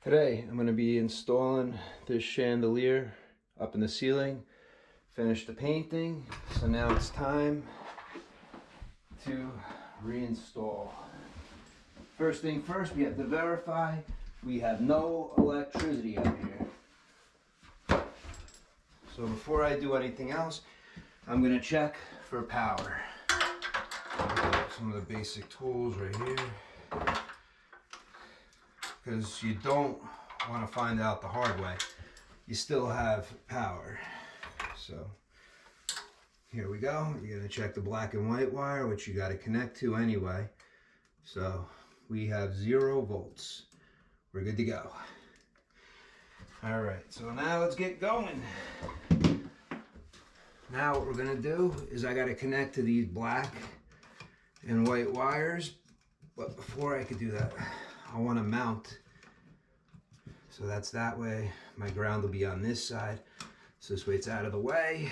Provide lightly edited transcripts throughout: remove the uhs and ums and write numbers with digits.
Today I'm going to be installing this chandelier up in the ceiling. Finished the painting, so now it's time to reinstall. First thing first, we have to verify we have no electricity up here. So before I do anything else, I'm going to check for power. Some of the basic tools right here, because you don't want to find out the hard way. You still have power. So here we go. You're going to check the black and white wire, which you got to connect to anyway. So we have 0 volts. We're good to go. All right, so now let's get going. Now what we're going to do is I got to connect to these black and white wires, but before I could do that, I want to mount. So that's that way. My ground will be on this side, so this way it's out of the way.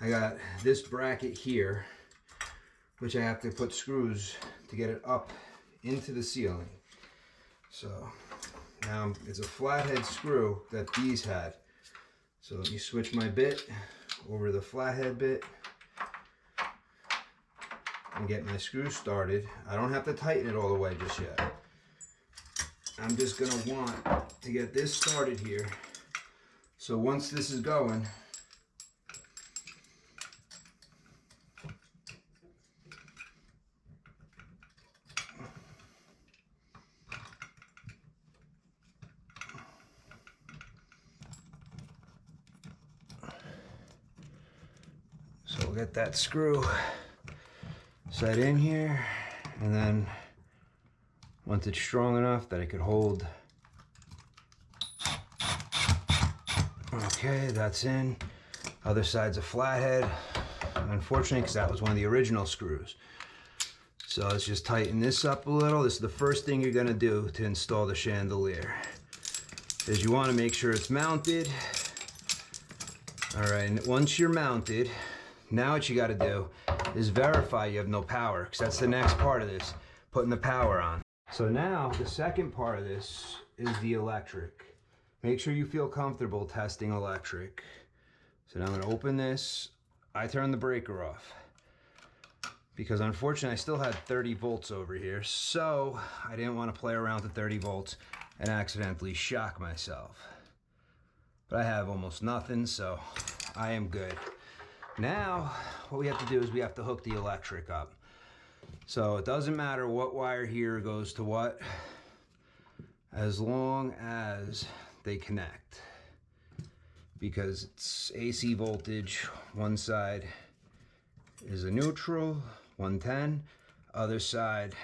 I got this bracket here, which I have to put screws to get it up into the ceiling. So now it's a flathead screw that these had. So let me switch my bit over the flathead bit and get my screw started. I don't have to tighten it all the way just yet. I'm just gonna want to get this started here. So once this is going, so we'll get that screw set in here, and then once it's strong enough that it could hold. Okay, that's in. Other side's a flathead, unfortunately, because that was one of the original screws. So let's just tighten this up a little. This is the first thing you're gonna do to install the chandelier, is you wanna make sure it's mounted. All right, and once you're mounted, now what you gotta do is verify you have no power, because that's the next part of this, putting the power on. So now the second part of this is the electric. Make sure you feel comfortable testing electric. So now I'm gonna open this. I turn the breaker off because unfortunately I still had 30 volts over here, so I didn't want to play around with 30 volts and accidentally shock myself. But I have almost nothing, so I am good. Now what we have to do is we have to hook the electric up. So it doesn't matter what wire here goes to what, as long as they connect, because it's AC voltage. One side is a neutral, 110, other side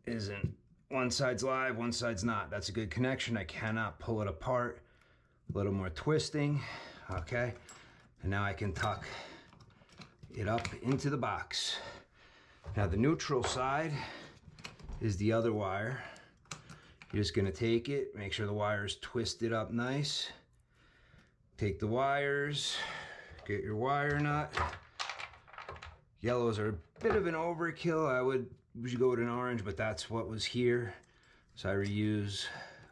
isn't. One side's live, one side's not. That's a good connection. I cannot pull it apart. A little more twisting, okay? And now I can tuck it up into the box. Now the neutral side is the other wire. You're just gonna take it, make sure the wire's twisted up nice. Take the wires, get your wire nut. Yellows are a bit of an overkill. I would usually go with an orange, but that's what was here. So I reuse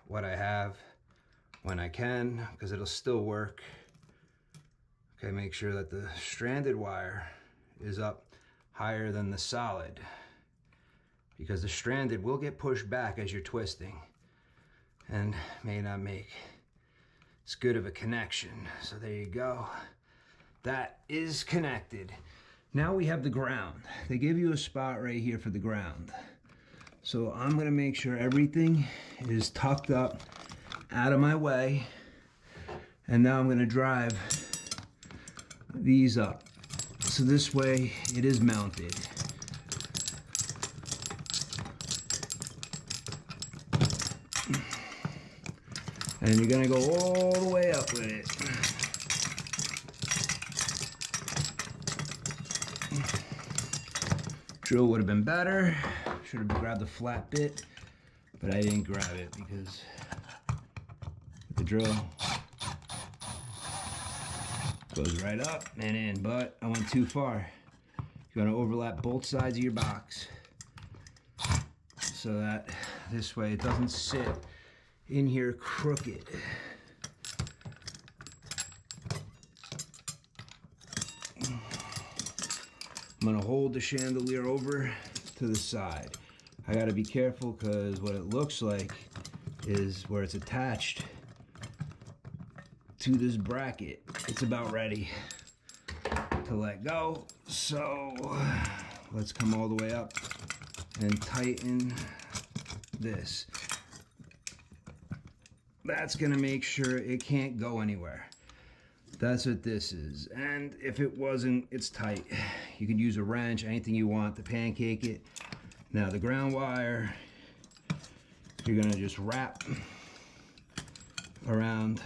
what I have when I can, because it'll still work. Okay, make sure that the stranded wire is up higher than the solid, because the stranded will get pushed back as you're twisting and may not make as good of a connection. So there you go. That is connected. Now we have the ground. They give you a spot right here for the ground. So I'm gonna make sure everything is tucked up out of my way. And now I'm gonna drive these up. So this way it is mounted. And you're gonna go all the way up with it. Drill would have been better. Should have grabbed the flat bit, but I didn't grab it because the drill goes right up and in, but I went too far. You want to overlap both sides of your box so that This way it doesn't sit in here crooked. I'm gonna hold the chandelier over to the side. I gotta be careful because what it looks like is where it's attached to this bracket, it's about ready to let go. So let's come all the way up and tighten this. That's gonna make sure it can't go anywhere. That's what this is. And if it wasn't, it's tight. You can use a wrench, anything you want to pancake it. Now the ground wire, you're gonna just wrap around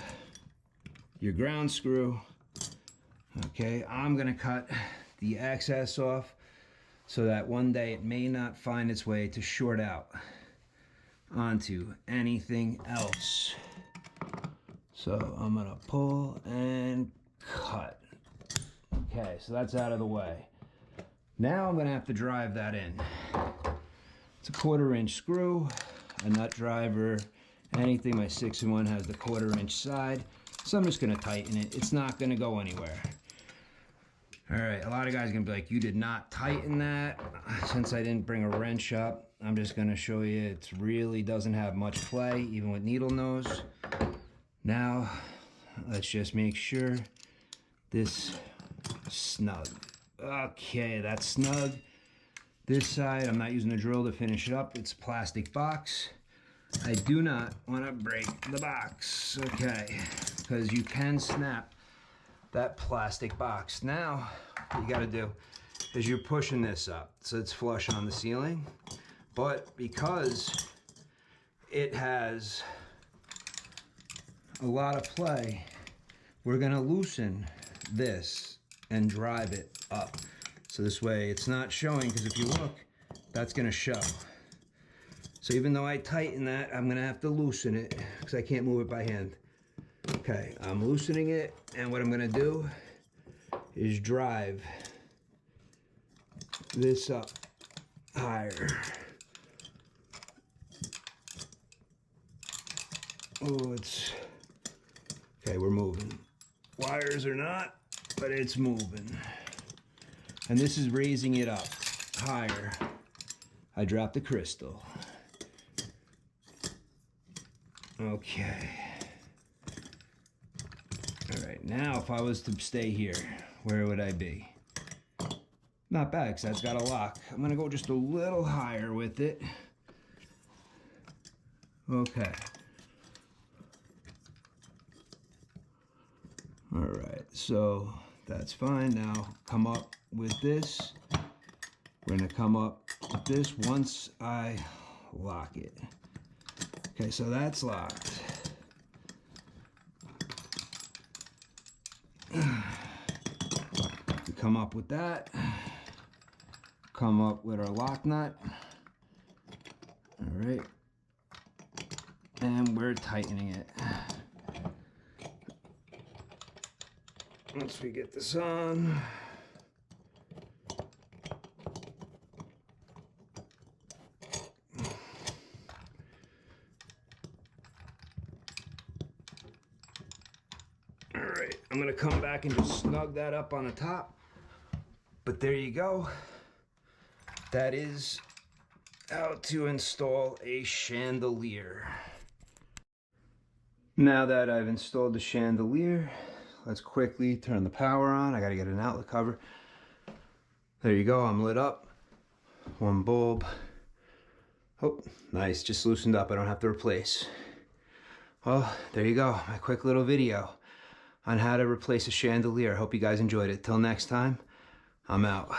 your ground screw. Okay, I'm gonna cut the excess off so that one day it may not find its way to short out onto anything else. So I'm gonna pull and cut. Okay, so that's out of the way. Now I'm gonna have to drive that in. It's a 1/4 inch screw, a nut driver, anything. My 6-in-1 has the 1/4 inch side. So I'm just gonna tighten it. It's not gonna go anywhere. All right, a lot of guys are gonna be like, you did not tighten that. Since I didn't bring a wrench up, I'm just gonna show you it really doesn't have much play, even with needle nose. Now, let's just make sure this snug. Okay, that's snug. This side, I'm not using a drill to finish it up. It's a plastic box. I do not want to break the box, okay, because you can snap that plastic box. Now, what you got to do is you're pushing this up so it's flush on the ceiling, but because it has a lot of play, we're going to loosen this and drive it up. So this way it's not showing, because if you look, that's going to show. So even though I tighten that, I'm going to have to loosen it because I can't move it by hand. Okay, I'm loosening it, and what I'm going to do is drive this up higher. Oh, it's... Okay, we're moving. Wires are not, but it's moving. And this is raising it up higher. I dropped the crystal. Okay. All right, now if I was to stay here, where would I be? Not bad, because that's got a lock. I'm gonna go just a little higher with it. Okay. All right, so that's fine. Now come up with this. We're gonna come up with this once I lock it. Okay, so that's locked. We come up with that. Come up with our lock nut. All right. And we're tightening it. Once we get this on, all right, I'm gonna come back and just snug that up on the top. But there you go. That is how to install a chandelier. Now that I've installed the chandelier, let's quickly turn the power on. I gotta get an outlet cover. There you go, I'm lit up. One bulb. Oh, nice, just loosened up. I don't have to replace. Well, there you go, my quick little video on how to replace a chandelier. Hope you guys enjoyed it. Till next time, I'm out.